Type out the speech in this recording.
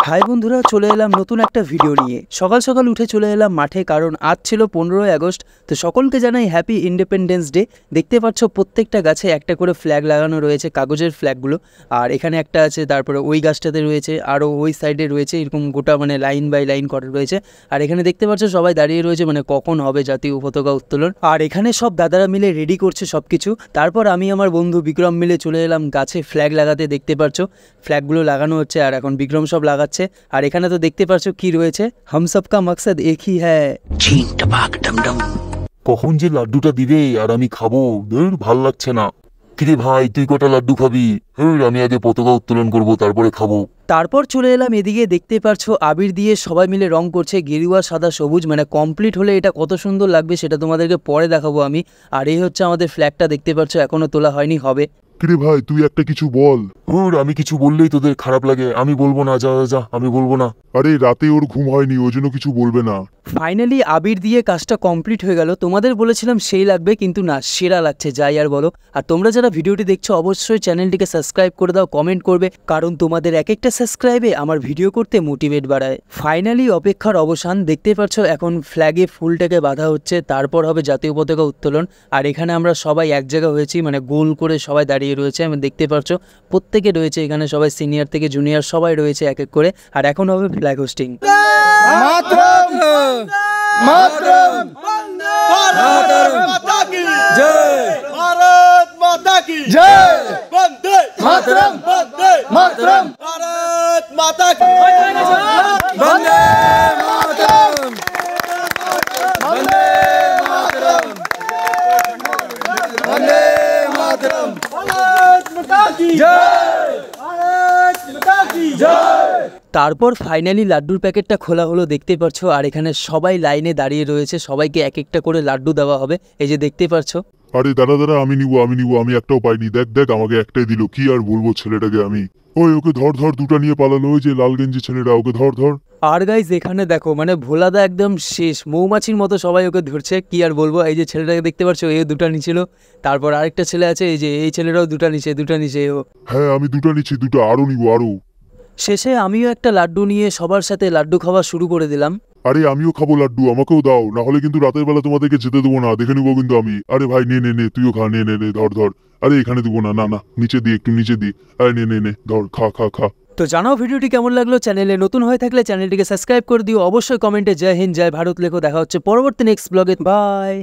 High বন্ধুরা, চলে এলাম নতুন একটা ভিডিও নিয়ে। সকাল সকাল উঠে চলে এলাম মাঠে, কারণ আজ ছিল 15ই আগস্ট। তো সকলকে জানাই হ্যাপি ইন্ডিপেন্ডেন্স ডে। দেখতে পাচ্ছ প্রত্যেকটা গাছে একটা করে ফ্ল্যাগ লাগানো রয়েছে, কাগজের ফ্ল্যাগগুলো। আর এখানে একটা আছে, তারপরে ওই গাছটাতে রয়েছে, আরও ওই সাইডে রয়েছে, এরকম গোটা মানে লাইন বাই লাইন করা রয়েছে। আর এখানে দেখতে পাচ্ছ সবাই দাঁড়িয়ে রয়েছে, মানে কখন হবে জাতীয় পতাকা উত্তোলন। আর এখানে সব দাদারা মিলে রেডি করছে সব কিছু। তারপর আমি আমার বন্ধু বিক্রম মিলে চলে এলাম গাছে ফ্ল্যাগ লাগাতে। দেখতে পাচ্ছ ফ্ল্যাগগুলো লাগানো হচ্ছে, আর এখন বিক্রম সব লাগাচ্ছে। আর এখানে তো দেখতে পাচ্ছ কি রয়েছে, হাম সবকা মাকসাদ এক হি হ্যায়। কখন যে লাড্ডুটা দিবে আর আমি খাবো, ভাল লাগছে না। কিরে ভাই, তুই কটা লাড্ডু খাবি? আমি আগে পতাকা উত্তোলন করব, তারপরে খাবো। তারপর চলে এলাম এদিকে। দেখতে পাচ্ছ আবির দিয়ে সবাই মিলে রং করছে, গেরুয়া সাদা সবুজ। মানে কমপ্লিট হলে এটা কত সুন্দর লাগবে সেটা তোমাদেরকে পরে দেখাবো আমি। আর এই হচ্ছে আমাদের ফ্ল্যাগটা, দেখতে পাচ্ছ এখনো তোলা হয়নি, হবে। কিরে ভাই, তুই একটা কিছু বল। আমি কিছু বললেই তোদের খারাপ লাগে। আমি বলবো না, যা যা, আমি বলবো না। আরে রাতে ওর ঘুম হয়নি, ওই জন্য কিছু বলবে না। ফাইনালি আবির দিয়ে কাজটা কমপ্লিট হয়ে গেল। তোমাদের বলেছিলাম সেই লাগবে, কিন্তু না, সেরা লাগছে, যাই আর বলো। আর তোমরা যারা ভিডিওটি দেখছো অবশ্যই চ্যানেলটিকে সাবস্ক্রাইব করে দাও, কমেন্ট করবে, কারণ তোমাদের এক একটা সাবস্ক্রাইবে আমার ভিডিও করতে মোটিভেট বাড়ায়। ফাইনালি অপেক্ষার অবসান। দেখতে পাচ্ছ এখন ফ্ল্যাগে ফুলটাকে বাঁধা হচ্ছে, তারপর হবে জাতীয় পতাকা উত্তোলন। আর এখানে আমরা সবাই এক জায়গা হয়েছি, মানে গোল করে সবাই দাঁড়িয়ে রয়েছে। আমি দেখতে পাচ্ছ প্রত্যেকে রয়েছে এখানে, সবাই সিনিয়র থেকে জুনিয়র সবাই রয়েছে এক এক করে। আর এখন হবে ফ্ল্যাগ হোস্টিং। मातरम भारत माता की जय, भारत माता की जय, वंदे मातरम, वंदे मातरम, भारत माता की वंदे मातरम, वंदे मातरम, वंदे मातरम, भारत माता की जय, भारत माता की जय। তারপর ফাইনালি লাড্ডুর প্যাকেটটা খোলা হলো, দেখতে পাচ্ছ। আর এখানে সবাই লাইনে দাঁড়িয়ে রয়েছে, সবাইকে এক একটা করে লাড্ডু দেওয়া হবে, এই যে দেখতে পাচ্ছ। আরে দাদা, আমি নিবো, আমি একটাও পাইনি। দেখ আমাকে একটাই দিল। কি আর বলবো ছেলেটাকে আমি। ওকে ধর, দুটা নিয়ে পালালো। ওই যে লাল গেঞ্জি ছেলেটা, ওকে ধর। আর গাইজ এখানে দেখো, মানে ভোলাদা একদম শেষ, মৌমাছির মতো সবাই ওকে ধরছে। কি আর বলবো, এই যে ছেলেটাকে দেখতে পাচ্ছ, এ দুটা নিছিল। তারপর আরেকটা ছেলে আছে, এই যে এই ছেলেটাও দুটা নিচে ও। হ্যাঁ, আমি দুটা নিচ্ছি, দুটো আরো নিবো, আরো। শেষে আমিও একটা লাড্ডু নিয়ে সবার সাথে লাড্ডু খাওয়া শুরু করে দিলাম। আরে আমিও খাবো লাড্ডু, আমাকেও দাও, না হলে কিন্তু রাতের বেলা তোমাদেরকে যেতে দেবো না, দেখে নিবো কিন্তু আমি। আরে ভাই নে, তুইও খা, নে ধর। আরে এখানে দেবো না, না নিচে দি, একটু নিচে দি। আরে নে ধর, খা। তো জানাও ভিডিওটি কেমন লাগলো। চ্যানেলে নতুন হয়ে থাকলে চ্যানেলটিকে সাবস্ক্রাইব করে দিও। অবশ্যই কমেন্টে জয় হিন্দ জয় ভারত লেখো। দেখা হচ্ছে পরবর্তী নেক্সট ব্লগে। বাই।